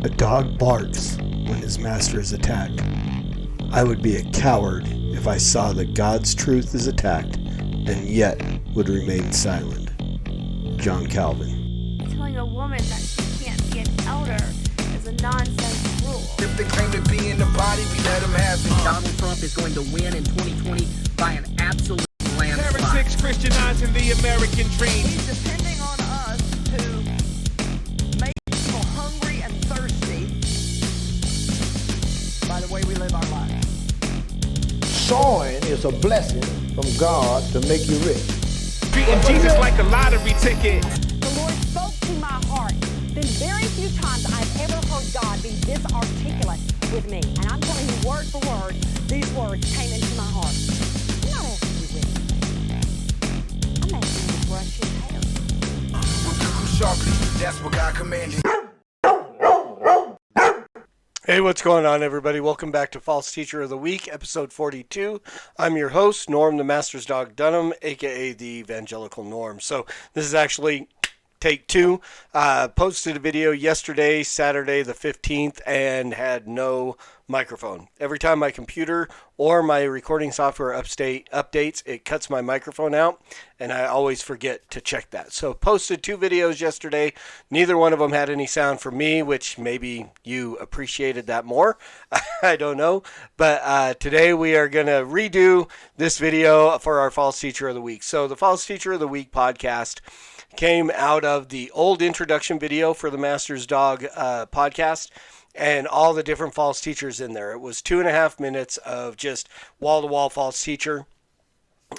A dog barks when his master is attacked. I would be a coward if I saw that God's truth is attacked and yet would remain silent. John Calvin. Telling a woman that she can't be an elder is a nonsense rule. If they claim to be in the body, we let them have it. Donald Trump is going to win in 2020 by an absolute landslide. Heretics Christianizing the American dream. He's depending on us to make people hungry and thirsty by the way we live our lives. Sowing is a blessing from God to make you rich. Treating Jesus like a lottery ticket. The Lord spoke to my heart. Been very few times I've ever heard God be this articulate with me. And I'm telling you word for word, these words came into my heart. I'm not asking you with me. I'm asking you to brush your hair. We'll kill them sharply. That's what God commanded. Hey, what's going on, everybody? Welcome back to False Teacher of the Week, episode 42. I'm your host, Norm the Master's Dog Dunham, aka the Evangelical Norm. So this is actually take two. Posted a video yesterday, Saturday the 15th, and had no microphone. Every time my computer or my recording software updates, it cuts my microphone out, and I always forget to check that. So posted two videos yesterday. Neither one of them had any sound for me, which maybe you appreciated that more. I don't know. But today we are going to redo this video for our False Teacher of the Week. So the False Teacher of the Week podcast came out of the old introduction video for the Master's Dog podcast and all the different false teachers in there. It was 2.5 minutes of just wall-to-wall false teacher.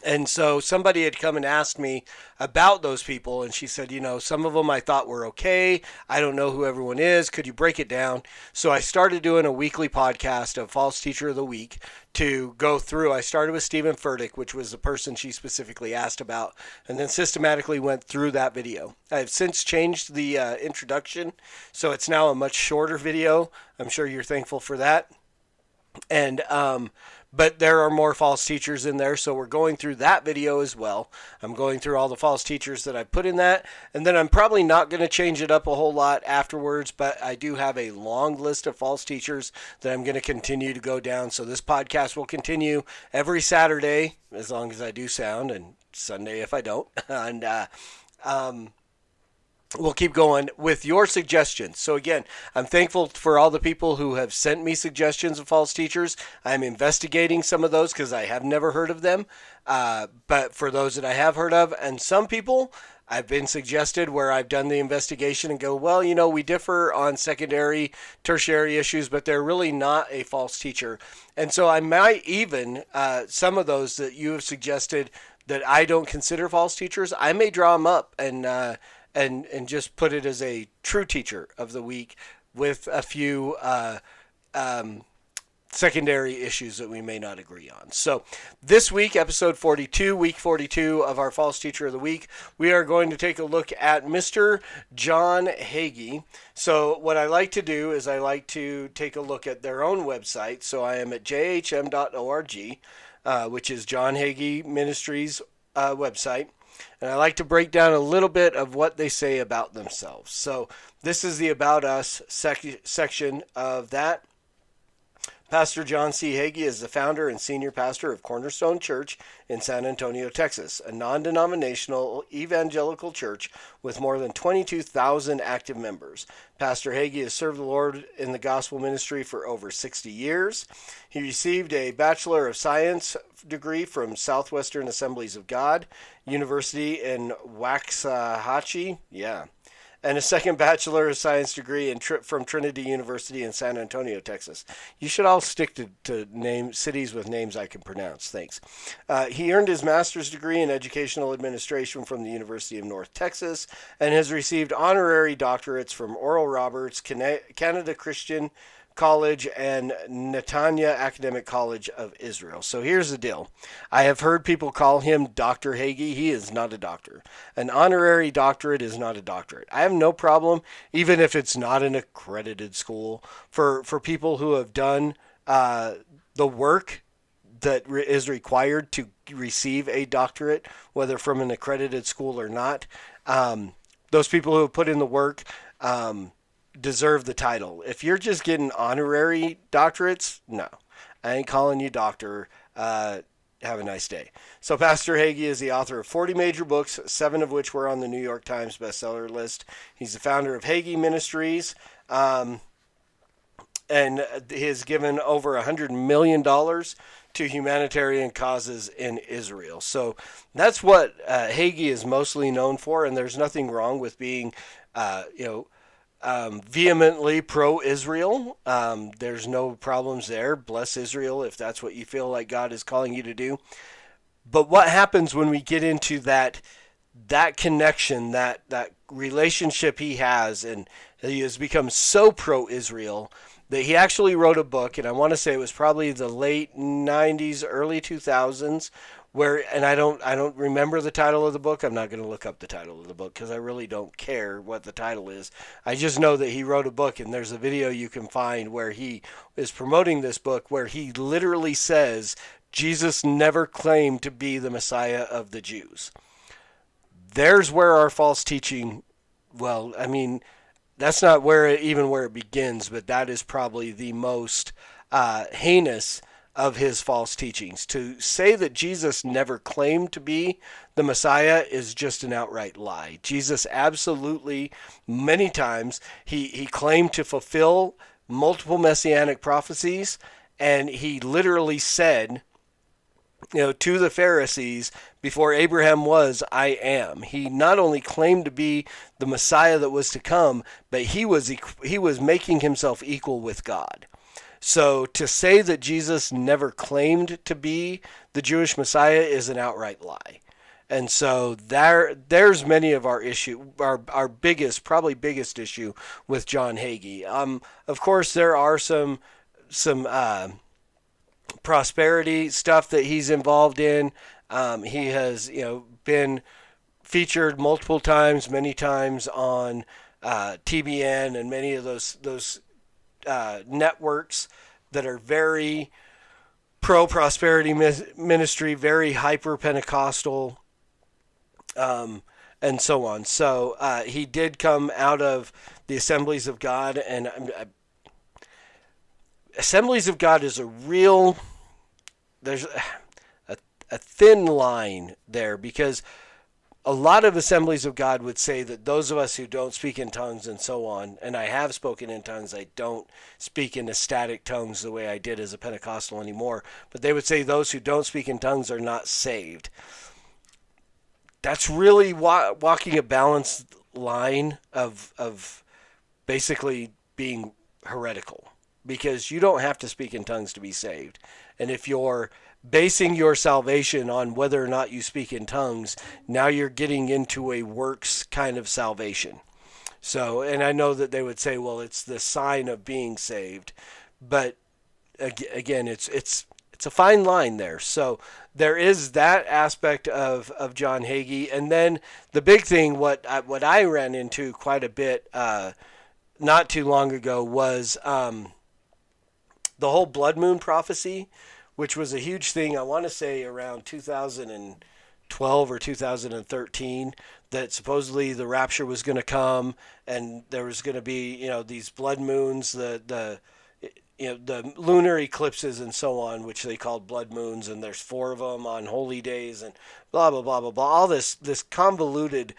And so somebody had come and asked me about those people, and she said, you know, some of them I thought were okay. I don't know who everyone is. Could you break it down? So I started doing a weekly podcast of False Teacher of the Week to go through. I started with Stephen Furtick, which was the person she specifically asked about, and then systematically went through that video. I've since changed the introduction, so it's now a much shorter video. I'm sure you're thankful for that. And but there are more false teachers in there, so we're going through that video as well. I'm going through all the false teachers that I put in that, and then I'm probably not going to change it up a whole lot afterwards, but I do have a long list of false teachers that I'm going to continue to go down. So this podcast will continue every Saturday, as long as I do sound, and Sunday if I don't. And we'll keep going with your suggestions. So again, I'm thankful for all the people who have sent me suggestions of false teachers. I'm investigating some of those because I have never heard of them. But for those that I have heard of, and some people I've been suggested where I've done the investigation and go, well, you know, we differ on secondary, tertiary issues, but they're really not a false teacher. And so I might even, some of those that you have suggested that I don't consider false teachers, I may draw them up and just put it as a true teacher of the week with a few secondary issues that we may not agree on. So this week, episode 42, week 42 of our False Teacher of the Week, we are going to take a look at Mr. John Hagee. So what I like to do is I like to take a look at their own website. So I am at jhm.org, which is John Hagee Ministries website. And I like to break down a little bit of what they say about themselves. So this is the About Us section of that. Pastor John C. Hagee is the founder and senior pastor of Cornerstone Church in San Antonio, Texas, a non-denominational evangelical church with more than 22,000 active members. Pastor Hagee has served the Lord in the gospel ministry for over 60 years. He received a Bachelor of Science degree from Southwestern Assemblies of God University in Waxahachie, and a second Bachelor of Science degree from Trinity University in San Antonio, Texas. You should all stick to name cities with names I can pronounce. Thanks. He earned his master's degree in educational administration from the University of North Texas and has received honorary doctorates from Oral Roberts, Canada Christian College, and Netanya Academic College of Israel. So here's the deal. I have heard people call him Dr. Hagee. He is not a doctor. An honorary doctorate is not a doctorate. I have no problem, even if it's not an accredited school, for people who have done the work that is required to receive a doctorate, whether from an accredited school or not. Those people who have put in the work, deserve the title. If you're just getting honorary doctorates, no, I ain't calling you doctor. Have a nice day. So Pastor Hagee is the author of 40 major books, 7 of which were on the New York Times bestseller list. He's the founder of Hagee Ministries, and he has given over $100 million to humanitarian causes in Israel. So that's what Hagee is mostly known for, and there's nothing wrong with being, vehemently pro-Israel. There's no problems there. Bless Israel if that's what you feel like God is calling you to do. But what happens when we get into that connection, that relationship he has, and he has become so pro-Israel that he actually wrote a book, and I want to say it was probably the late 90s, early 2000s, where, and I don't remember the title of the book. I'm not going to look up the title of the book because I really don't care what the title is. I just know that he wrote a book, and there's a video you can find where he is promoting this book, where he literally says Jesus never claimed to be the Messiah of the Jews. There's where our false teaching, well, I mean, that's not where it begins, but that is probably the most heinous of his false teachings. To say that Jesus never claimed to be the Messiah is just an outright lie. Jesus absolutely, many times, he claimed to fulfill multiple messianic prophecies, and he literally said, to the Pharisees, before Abraham was, I am. He not only claimed to be the Messiah that was to come, but he was making himself equal with God. So to say that Jesus never claimed to be the Jewish Messiah is an outright lie. And so there's many of our issue, our biggest issue with John Hagee. Of course, there are some prosperity stuff that he's involved in. He has, been featured many times on TBN and many of those networks that are very pro-prosperity ministry, very hyper-Pentecostal, and so on. So he did come out of the Assemblies of God, and Assemblies of God is there's a thin line there, because a lot of Assemblies of God would say that those of us who don't speak in tongues and so on, and I have spoken in tongues, I don't speak in ecstatic tongues the way I did as a Pentecostal anymore, but they would say those who don't speak in tongues are not saved. That's really walking a balanced line of basically being heretical, because you don't have to speak in tongues to be saved. And if you're basing your salvation on whether or not you speak in tongues, now you're getting into a works kind of salvation. So, and I know that they would say, well, it's the sign of being saved, but again, it's a fine line there. So there is that aspect of John Hagee, and then the big thing, what I ran into quite a bit not too long ago was the whole blood moon prophecy, which was a huge thing, I want to say around 2012 or 2013, that supposedly the rapture was going to come, and there was going to be, these blood moons, the lunar eclipses and so on, which they called blood moons, and there's 4 of them on holy days, and blah, blah, blah, blah, blah. All this convoluted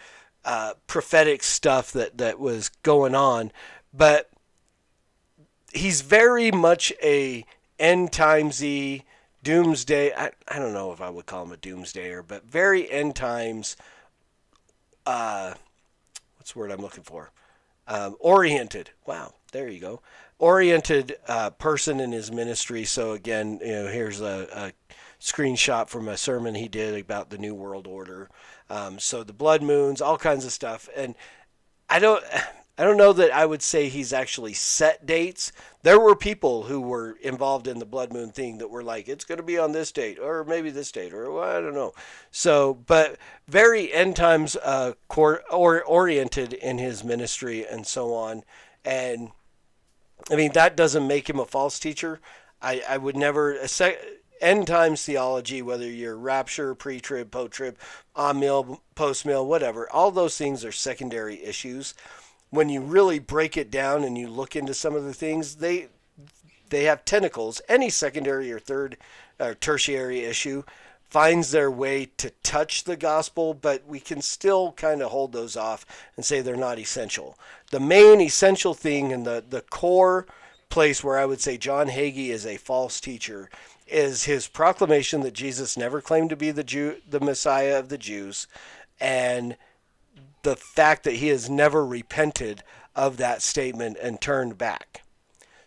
prophetic stuff that was going on. But he's very much a end-timesy, doomsday, I don't know if I would call him a doomsdayer, but very end times, what's the word I'm looking for? Oriented. Wow, there you go. Oriented person in his ministry. So again, here's a screenshot from a sermon he did about the New World Order. So the blood moons, all kinds of stuff. And I don't know that I would say he's actually set dates. There were people who were involved in the blood moon thing that were like, it's going to be on this date, or maybe this date, or well, I don't know. So, but very end times oriented in his ministry and so on. And I mean, that doesn't make him a false teacher. I would never, end times theology, whether you're rapture, pre-trib, post-trib, on-mill, post-mill, whatever, all those things are secondary issues. when you really break it down and you look into some of the things, they have tentacles. Any secondary or third or tertiary issue finds their way to touch the gospel, but we can still kind of hold those off and say they're not essential. The main essential thing and the core place where I would say John Hagee is a false teacher is his proclamation that Jesus never claimed to be the Messiah of the Jews, and the fact that he has never repented of that statement and turned back.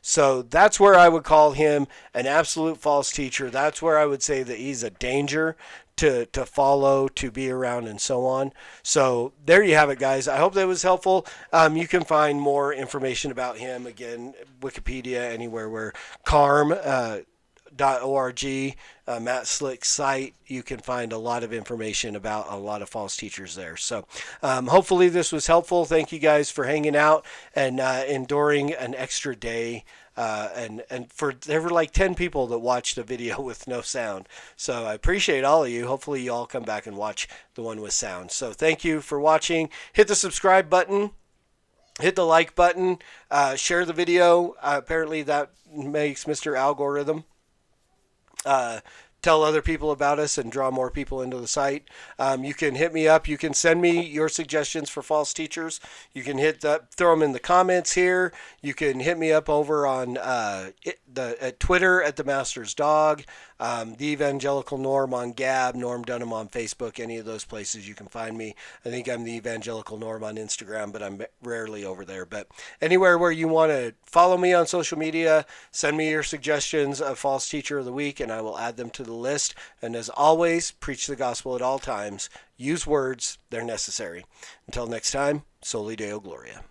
So that's where I would call him an absolute false teacher. That's where I would say that he's a danger to follow, to be around, and so on. So there you have it, guys. I hope that was helpful. You can find more information about him, again, Wikipedia, anywhere where carm.org, Matt Slick's site, you can find a lot of information about a lot of false teachers there. So hopefully this was helpful. Thank you guys for hanging out and enduring an extra day. And there were like 10 people that watched a video with no sound. So I appreciate all of you. Hopefully you all come back and watch the one with sound. So thank you for watching. Hit the subscribe button. Hit the like button. Share the video. Apparently that makes Mr. Algorithm tell other people about us and draw more people into the site. You can hit me up. You can send me your suggestions for false teachers. You can throw them in the comments here. You can hit me up over on at Twitter at the Master's Dog, the Evangelical Norm on Gab, Norm Dunham on Facebook. Any of those places you can find me. I think I'm the Evangelical Norm on Instagram, but I'm rarely over there. But anywhere where you want to follow me on social media, send me your suggestions of false teacher of the week, and I will add them to the list. And as always, preach the gospel at all times. Use words, they're necessary. Until next time, Soli Deo Gloria.